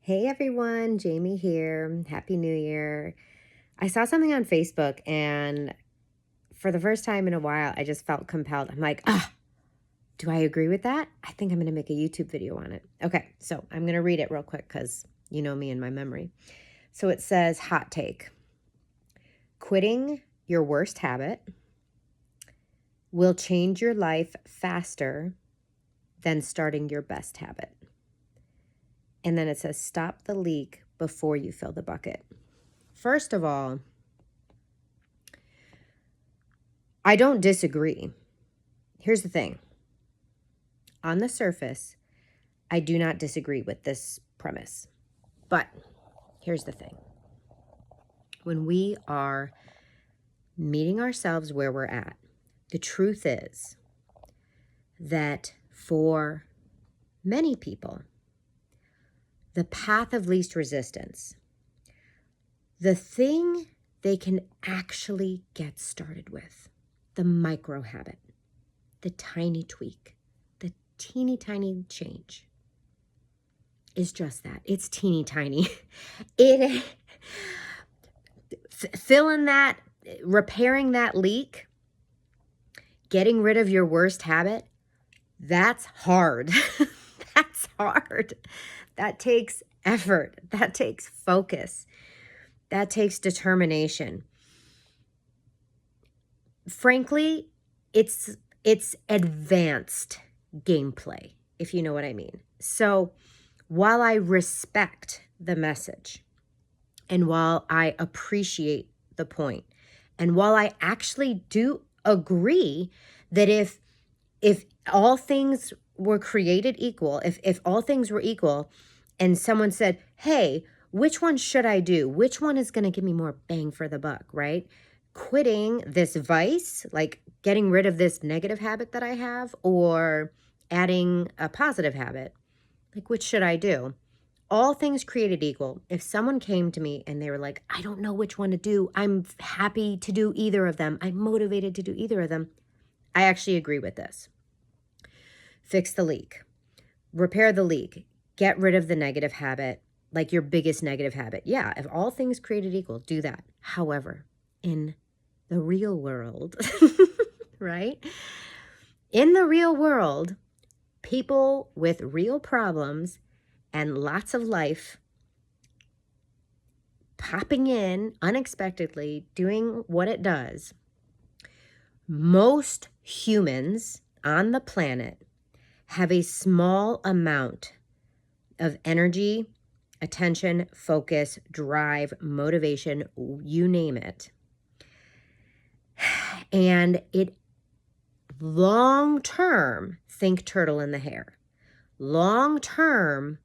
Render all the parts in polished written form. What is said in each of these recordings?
Hey everyone, Jamie here. Happy New Year. I saw something on Facebook and for the first time in a while, I just felt compelled. I'm like, do I agree with that? I think I'm going to make a YouTube video on it. Okay, so I'm going to read it real quick because you know me and my memory. So it says, hot take. Quitting your worst habit will change your life faster than starting your best habit. And then it says, stop the leak before you fill the bucket. First of all, I don't disagree. Here's the thing. On the surface, I do not disagree with this premise. But here's the thing. When we are meeting ourselves where we're at, the truth is that for many people, the path of least resistance, the thing they can actually get started with, the micro habit, the tiny tweak, the teeny tiny change, is just that. It's teeny tiny. Filling that, repairing that leak, getting rid of your worst habit, that's hard. That's hard. That takes effort. That takes focus. That takes determination. Frankly, it's advanced gameplay, if you know what I mean. So while I respect the message and while I appreciate the point, and while I actually do agree that if all things were created equal, if all things were equal and someone said, hey, which one should I do? Which one is going to give me more bang for the buck, right? Quitting this vice, like getting rid of this negative habit that I have, or adding a positive habit, like which should I do? All things created equal. If someone came to me and they were like, I don't know which one to do, I'm happy to do either of them, I'm motivated to do either of them, I actually agree with this. Fix the leak, repair the leak, get rid of the negative habit, like your biggest negative habit. Yeah, if all things created equal, do that. However, in the real world, right? In the real world, people with real problems and lots of life popping in unexpectedly, doing what it does, most humans on the planet have a small amount of energy, attention, focus, drive, motivation, you name it. And it long term, think turtle in the hair. Long term,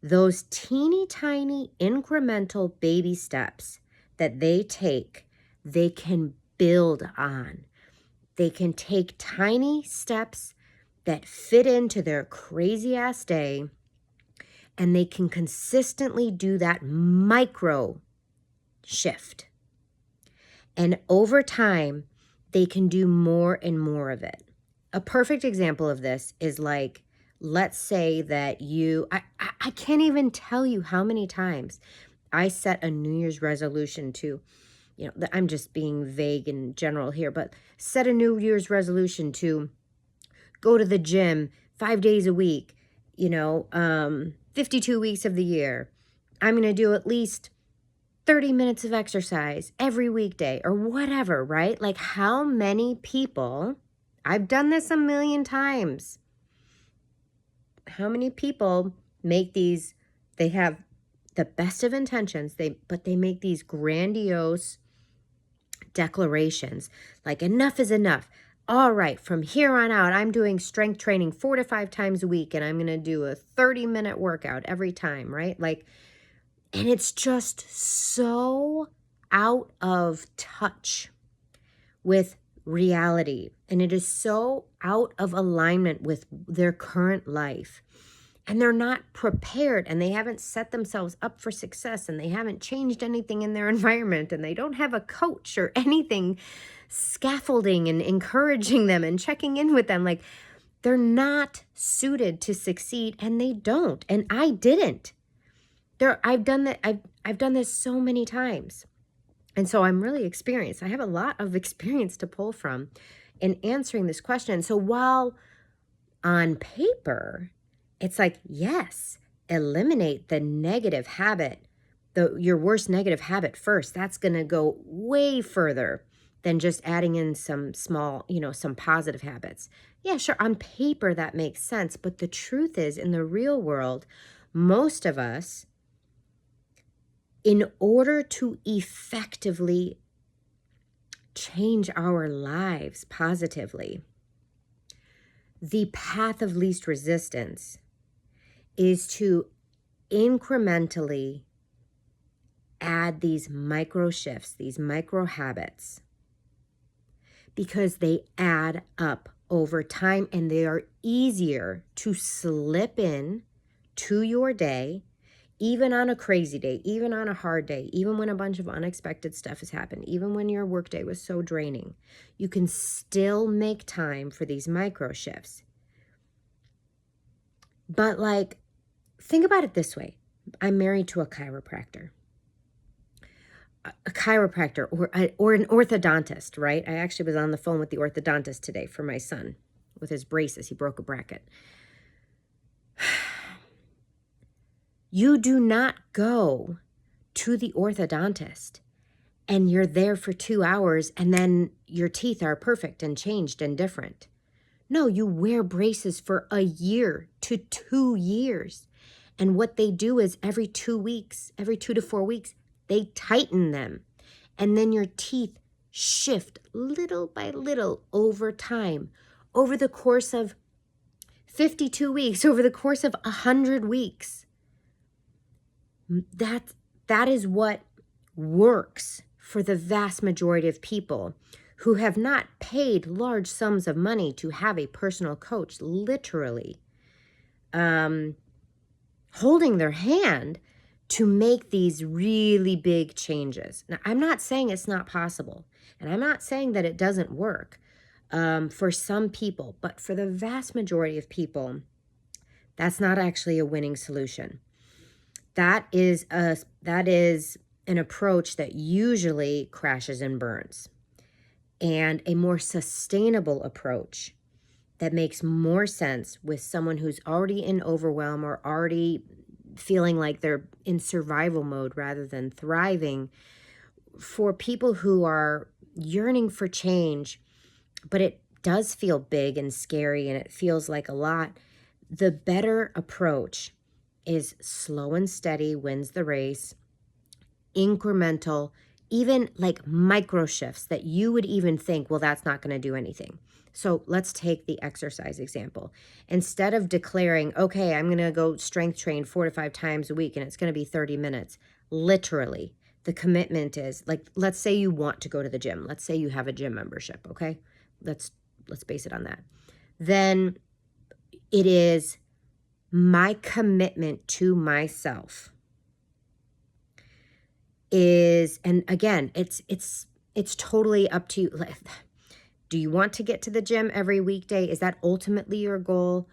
those teeny tiny incremental baby steps that they take, they can build on. They can take tiny steps that fit into their crazy ass day, and they can consistently do that micro shift. And over time, they can do more and more of it. A perfect example of this is like, let's say that I can't even tell you how many times I set a New Year's resolution to, I'm just being vague in general here, but set a New Year's resolution to go to the gym 5 days a week, 52 weeks of the year. I'm going to do at least 30 minutes of exercise every weekday or whatever, right? Like how many people, I've done this a million times. How many people make these, they have the best of intentions, but they make these grandiose declarations like enough is enough. All right, from here on out, I'm doing strength training 4 to 5 times a week, and I'm going to do a 30-minute workout every time, right? Like, and it's just so out of touch with reality. And it is so out of alignment with their current life. And they're not prepared, and they haven't set themselves up for success, and they haven't changed anything in their environment, and they don't have a coach or anything scaffolding and encouraging them and checking in with them. Like, they're not suited to succeed, and they don't. And I didn't. I've done that. I've done this so many times. And so I'm really experienced. I have a lot of experience to pull from in answering this question. So while on paper, it's like, yes, eliminate the negative habit, your worst negative habit first. That's going to go way further than just adding in some small, some positive habits. Yeah, sure. On paper, that makes sense. But the truth is, in the real world, most of us, in order to effectively change our lives positively, the path of least resistance is to incrementally add these micro shifts, these micro habits, because they add up over time and they are easier to slip in to your day, even on a crazy day, even on a hard day, even when a bunch of unexpected stuff has happened, even when your workday was so draining. You can still make time for these micro shifts. But think about it this way. I'm married to a chiropractor. A chiropractor or an orthodontist, right? I actually was on the phone with the orthodontist today for my son with his braces. He broke a bracket. You do not go to the orthodontist and you're there for 2 hours and then your teeth are perfect and changed and different. No, you wear braces for a year to 2 years. And what they do is every 2 weeks, every 2 to 4 weeks, they tighten them. And then your teeth shift little by little over time, over the course of 52 weeks, over the course of 100 weeks. That is what works for the vast majority of people who have not paid large sums of money to have a personal coach, literally holding their hand to make these really big changes. Now, I'm not saying it's not possible, and I'm not saying that it doesn't work for some people, but for the vast majority of people, that's not actually a winning solution. That is an approach that usually crashes and burns. And a more sustainable approach that makes more sense with someone who's already in overwhelm or already feeling like they're in survival mode rather than thriving, for people who are yearning for change, but it does feel big and scary and it feels like a lot, the better approach is slow and steady wins the race, incremental, even like micro shifts that you would even think, well, that's not going to do anything. So let's take the exercise example. Instead of declaring, okay, I'm going to go strength train 4 to 5 times a week and it's going to be 30 minutes, literally, the commitment is like, let's say you want to go to the gym. Let's say you have a gym membership, okay? Let's base it on that. Then it is my commitment to myself is, and again, it's totally up to you. Do you want to get to the gym every weekday? Is that ultimately your goal?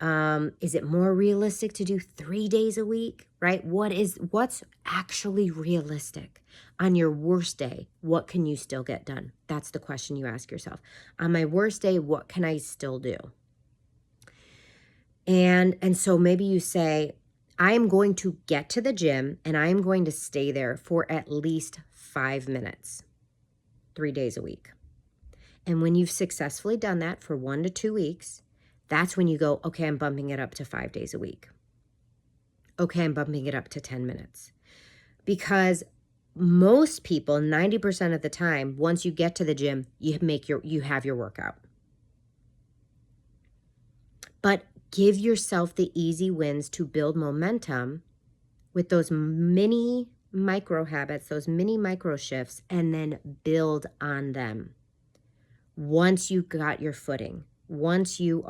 Is it more realistic to do 3 days a week, right? What's actually realistic? On your worst day, what can you still get done? That's the question you ask yourself. On my worst day, what can I still do? And so maybe you say, I am going to get to the gym and I am going to stay there for at least 5 minutes, 3 days a week. And when you've successfully done that for 1 to 2 weeks, that's when you go, okay, I'm bumping it up to 5 days a week. Okay, I'm bumping it up to 10 minutes. Because most people, 90% of the time, once you get to the gym, you have your workout. But give yourself the easy wins to build momentum with those mini micro habits, those mini micro shifts, and then build on them. Once you've got your footing, once you've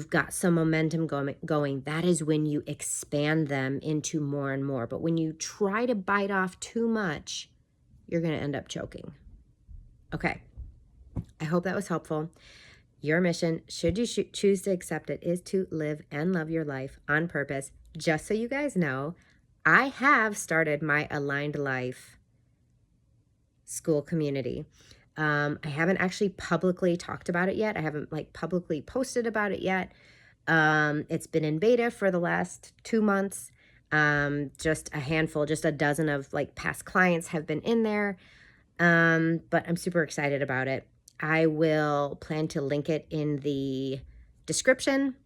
got some momentum going, that is when you expand them into more and more. But when you try to bite off too much, you're going to end up choking. Okay, I hope that was helpful. Your mission, should you choose to accept it, is to live and love your life on purpose just so you guys know, I have started my Aligned Life Skool community. I haven't actually publicly talked about it yet. I haven't like publicly posted about it yet. It's been in beta for the last 2 months. Just a handful, just a dozen of like past clients have been in there. But I'm super excited about it. I will plan to link it in the description.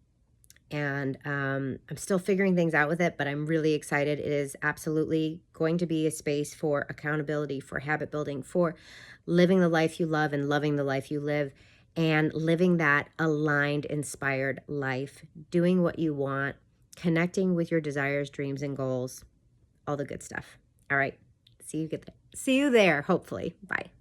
And I'm still figuring things out with it, but I'm really excited. It is absolutely going to be a space for accountability, for habit building, for living the life you love and loving the life you live, and living that aligned, inspired life, doing what you want, connecting with your desires, dreams, and goals, all the good stuff. All right. See you there, hopefully. Bye.